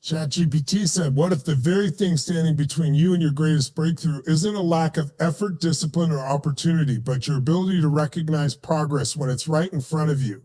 ChatGPT said, what if the very thing standing between you and your greatest breakthrough isn't a lack of effort, discipline, or opportunity, but your ability to recognize progress when it's right in front of you?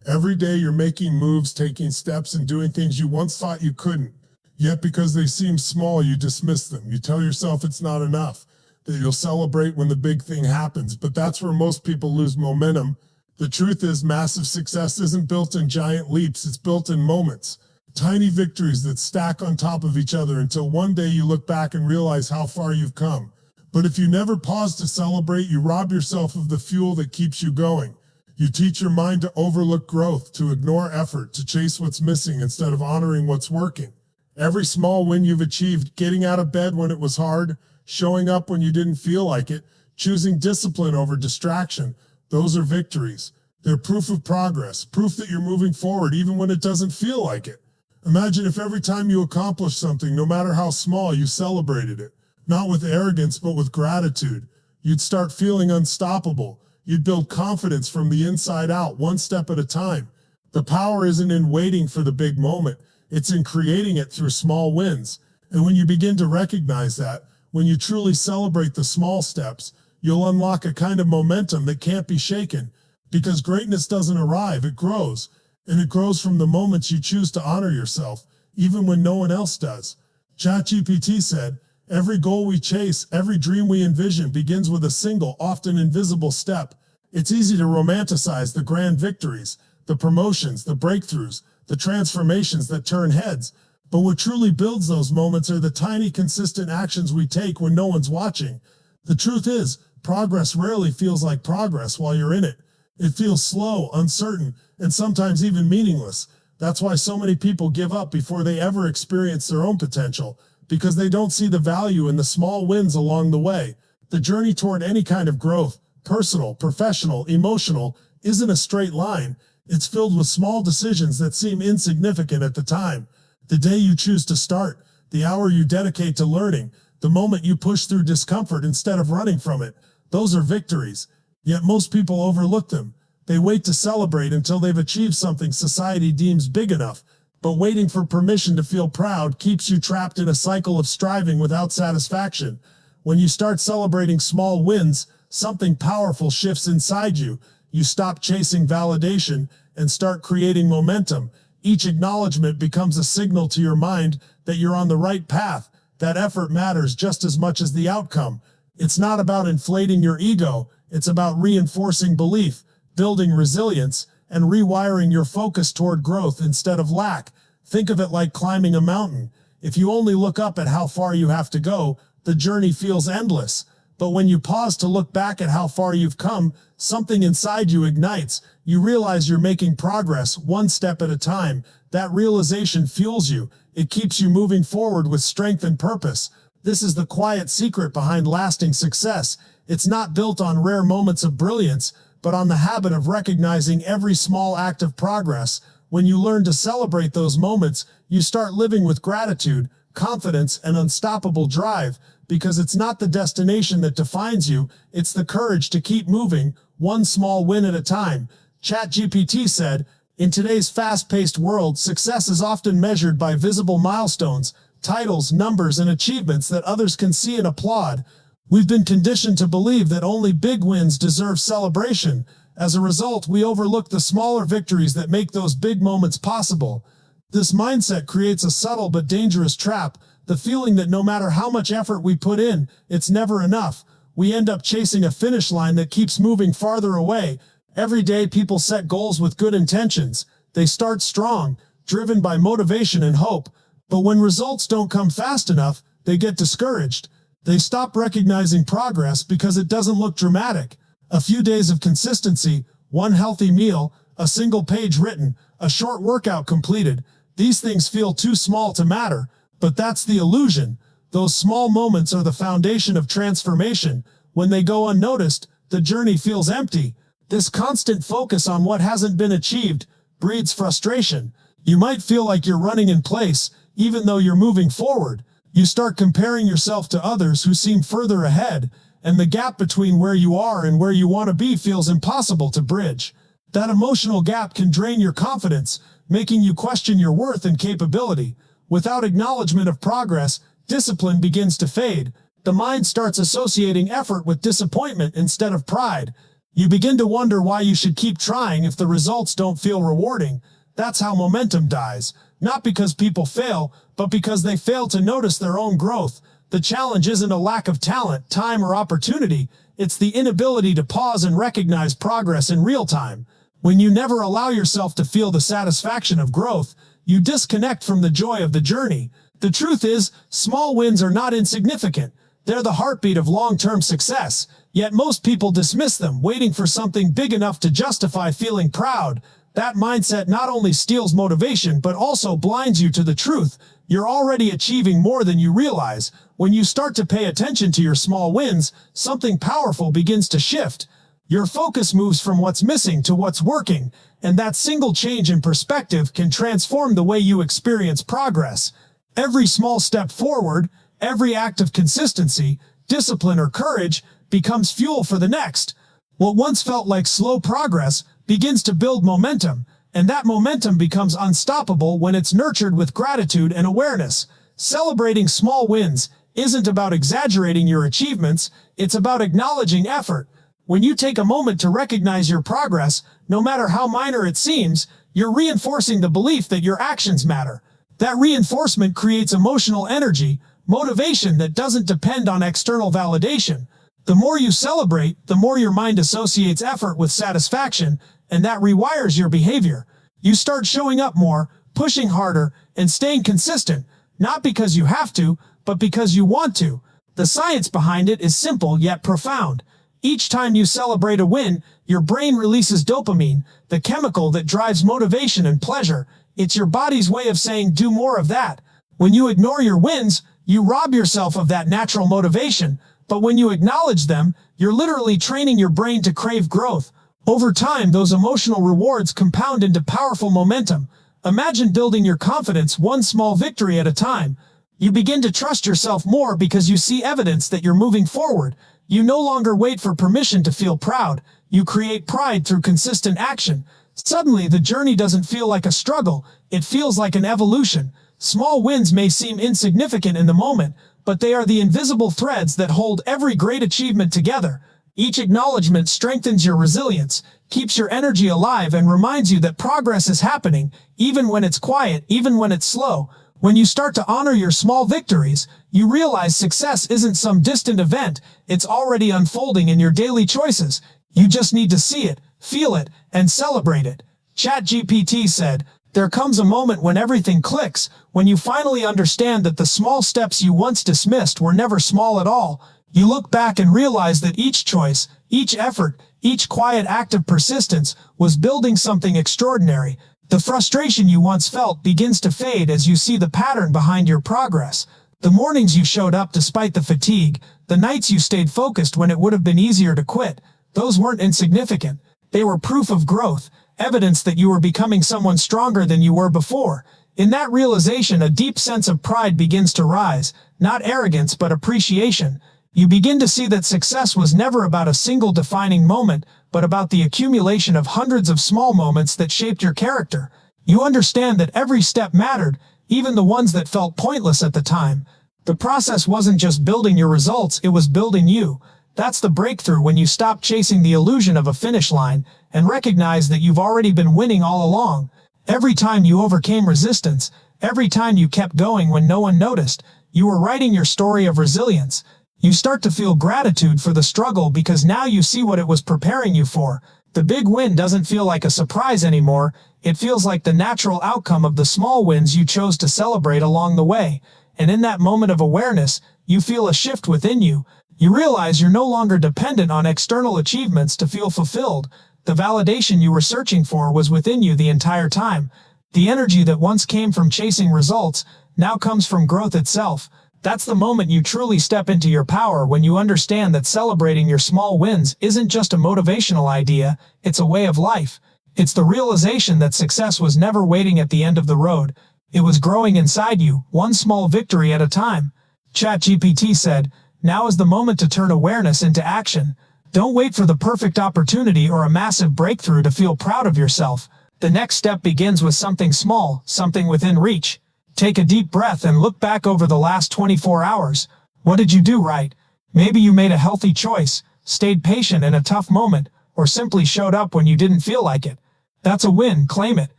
Every day you're making moves, taking steps, and doing things you once thought you couldn't. Yet because they seem small, you dismiss them. You tell yourself it's not enough, that you'll celebrate when the big thing happens. But that's where most people lose momentum. The truth is, massive success isn't built in giant leaps, it's built in moments. Tiny victories that stack on top of each other until one day you look back and realize how far you've come. But if you never pause to celebrate, you rob yourself of the fuel that keeps you going. You teach your mind to overlook growth, to ignore effort, to chase what's missing instead of honoring what's working. Every small win you've achieved, getting out of bed when it was hard, showing up when you didn't feel like it, choosing discipline over distraction, those are victories. They're proof of progress, proof that you're moving forward even when it doesn't feel like it. Imagine if every time you accomplished something, no matter how small, you celebrated it. Not with arrogance, but with gratitude. You'd start feeling unstoppable. You'd build confidence from the inside out, one step at a time. The power isn't in waiting for the big moment. It's in creating it through small wins. And when you begin to recognize that, when you truly celebrate the small steps, you'll unlock a kind of momentum that can't be shaken. Because greatness doesn't arrive, it grows. And it grows from the moments you choose to honor yourself, even when no one else does. ChatGPT said, every goal we chase, every dream we envision begins with a single, often invisible step. It's easy to romanticize the grand victories, the promotions, the breakthroughs, the transformations that turn heads. But what truly builds those moments are the tiny, consistent actions we take when no one's watching. The truth is, progress rarely feels like progress while you're in it. It feels slow, uncertain, and sometimes even meaningless. That's why so many people give up before they ever experience their own potential, because they don't see the value in the small wins along the way. The journey toward any kind of growth, personal, professional, emotional, isn't a straight line. It's filled with small decisions that seem insignificant at the time. The day you choose to start, the hour you dedicate to learning, the moment you push through discomfort instead of running from it, those are victories. Yet most people overlook them. They wait to celebrate until they've achieved something society deems big enough. But waiting for permission to feel proud keeps you trapped in a cycle of striving without satisfaction. When you start celebrating small wins, something powerful shifts inside you. You stop chasing validation and start creating momentum. Each acknowledgement becomes a signal to your mind that you're on the right path, that effort matters just as much as the outcome. It's not about inflating your ego. It's about reinforcing belief, building resilience, and rewiring your focus toward growth instead of lack. Think of it like climbing a mountain. If you only look up at how far you have to go, the journey feels endless. But when you pause to look back at how far you've come, something inside you ignites. You realize you're making progress one step at a time. That realization fuels you. It keeps you moving forward with strength and purpose. This is the quiet secret behind lasting success. It's not built on rare moments of brilliance, but on the habit of recognizing every small act of progress. When you learn to celebrate those moments, you start living with gratitude, confidence, and unstoppable drive, because it's not the destination that defines you, it's the courage to keep moving, one small win at a time. ChatGPT said, in today's fast-paced world, success is often measured by visible milestones, titles, numbers, and achievements that others can see and applaud. We've been conditioned to believe that only big wins deserve celebration. As a result, we overlook the smaller victories that make those big moments possible. This mindset creates a subtle but dangerous trap, the feeling that no matter how much effort we put in, it's never enough. We end up chasing a finish line that keeps moving farther away. Every day people set goals with good intentions. They start strong, driven by motivation and hope. But when results don't come fast enough, they get discouraged. They stop recognizing progress because it doesn't look dramatic. A few days of consistency, one healthy meal, a single page written, a short workout completed. These things feel too small to matter, but that's the illusion. Those small moments are the foundation of transformation. When they go unnoticed, the journey feels empty. This constant focus on what hasn't been achieved breeds frustration. You might feel like you're running in place, even though you're moving forward. You start comparing yourself to others who seem further ahead, and the gap between where you are and where you want to be feels impossible to bridge. That emotional gap can drain your confidence, making you question your worth and capability. Without acknowledgement of progress, discipline begins to fade. The mind starts associating effort with disappointment instead of pride. You begin to wonder why you should keep trying if the results don't feel rewarding. That's how momentum dies. Not because people fail, but because they fail to notice their own growth. The challenge isn't a lack of talent, time, or opportunity. It's the inability to pause and recognize progress in real time. When you never allow yourself to feel the satisfaction of growth, you disconnect from the joy of the journey. The truth is, small wins are not insignificant. They're the heartbeat of long-term success. Yet most people dismiss them, waiting for something big enough to justify feeling proud. That mindset not only steals motivation, but also blinds you to the truth. You're already achieving more than you realize. When you start to pay attention to your small wins, something powerful begins to shift. Your focus moves from what's missing to what's working, and that single change in perspective can transform the way you experience progress. Every small step forward, every act of consistency, discipline, or courage becomes fuel for the next. What once felt like slow progress begins to build momentum, and that momentum becomes unstoppable when it's nurtured with gratitude and awareness. Celebrating small wins isn't about exaggerating your achievements, it's about acknowledging effort. When you take a moment to recognize your progress, no matter how minor it seems, you're reinforcing the belief that your actions matter. That reinforcement creates emotional energy, motivation that doesn't depend on external validation. The more you celebrate, the more your mind associates effort with satisfaction, and that rewires your behavior. You start showing up more, pushing harder, and staying consistent, not because you have to, but because you want to. The science behind it is simple yet profound. Each time you celebrate a win, your brain releases dopamine, the chemical that drives motivation and pleasure. It's your body's way of saying, do more of that. When you ignore your wins, you rob yourself of that natural motivation. But when you acknowledge them, you're literally training your brain to crave growth. Over time, those emotional rewards compound into powerful momentum. Imagine building your confidence one small victory at a time. You begin to trust yourself more because you see evidence that you're moving forward. You no longer wait for permission to feel proud. You create pride through consistent action. Suddenly, the journey doesn't feel like a struggle. It feels like an evolution. Small wins may seem insignificant in the moment, but they are the invisible threads that hold every great achievement together. Each acknowledgement strengthens your resilience, keeps your energy alive, and reminds you that progress is happening, even when it's quiet, even when it's slow. When you start to honor your small victories, you realize success isn't some distant event, it's already unfolding in your daily choices. You just need to see it, feel it, and celebrate it. ChatGPT said, "There comes a moment when everything clicks, when you finally understand that the small steps you once dismissed were never small at all. You look back and realize that each choice, each effort, each quiet act of persistence was building something extraordinary. The frustration you once felt begins to fade as you see the pattern behind your progress. The mornings you showed up despite the fatigue, the nights you stayed focused when it would have been easier to quit, those weren't insignificant. They were proof of growth, evidence that you were becoming someone stronger than you were before. In that realization, a deep sense of pride begins to rise, not arrogance but appreciation. You begin to see that success was never about a single defining moment, but about the accumulation of hundreds of small moments that shaped your character. You understand that every step mattered, even the ones that felt pointless at the time. The process wasn't just building your results, it was building you. That's the breakthrough, when you stop chasing the illusion of a finish line and recognize that you've already been winning all along. Every time you overcame resistance, every time you kept going when no one noticed, you were writing your story of resilience. You start to feel gratitude for the struggle because now you see what it was preparing you for. The big win doesn't feel like a surprise anymore, it feels like the natural outcome of the small wins you chose to celebrate along the way. And in that moment of awareness, you feel a shift within you. You realize you're no longer dependent on external achievements to feel fulfilled. The validation you were searching for was within you the entire time. The energy that once came from chasing results now comes from growth itself. That's the moment you truly step into your power, when you understand that celebrating your small wins isn't just a motivational idea, it's a way of life. It's the realization that success was never waiting at the end of the road. It was growing inside you, one small victory at a time. ChatGPT said, "Now is the moment to turn awareness into action. Don't wait for the perfect opportunity or a massive breakthrough to feel proud of yourself. The next step begins with something small, something within reach. Take a deep breath and look back over the last 24 hours. What did you do right? Maybe you made a healthy choice, stayed patient in a tough moment, or simply showed up when you didn't feel like it. That's a win. Claim it,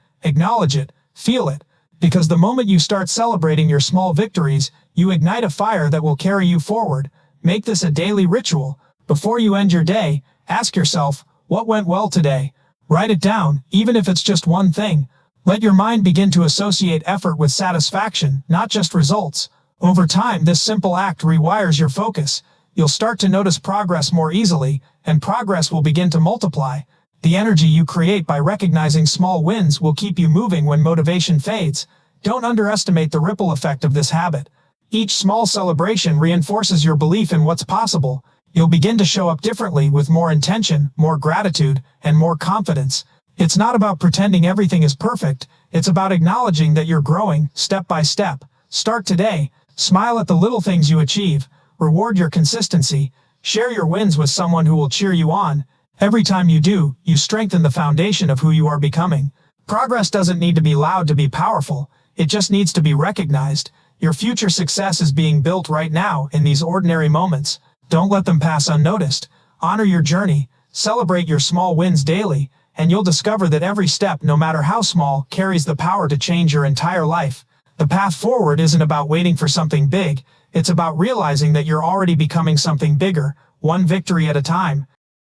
acknowledge it, feel it. Because the moment you start celebrating your small victories, you ignite a fire that will carry you forward. Make this a daily ritual. Before you end your day, ask yourself, what went well today? Write it down, even if it's just one thing. Let your mind begin to associate effort with satisfaction, not just results. Over time, this simple act rewires your focus. You'll start to notice progress more easily, and progress will begin to multiply. The energy you create by recognizing small wins will keep you moving when motivation fades. Don't underestimate the ripple effect of this habit. Each small celebration reinforces your belief in what's possible. You'll begin to show up differently with more intention, more gratitude, and more confidence. It's not about pretending everything is perfect. It's about acknowledging that you're growing step by step. Start today. Smile at the little things you achieve. Reward your consistency. Share your wins with someone who will cheer you on. Every time you do, you strengthen the foundation of who you are becoming. Progress doesn't need to be loud to be powerful. It just needs to be recognized. Your future success is being built right now in these ordinary moments. Don't let them pass unnoticed. Honor your journey. Celebrate your small wins daily, and you'll discover that every step, no matter how small, carries the power to change your entire life. The path forward isn't about waiting for something big. It's about realizing that you're already becoming something bigger, one victory at a time.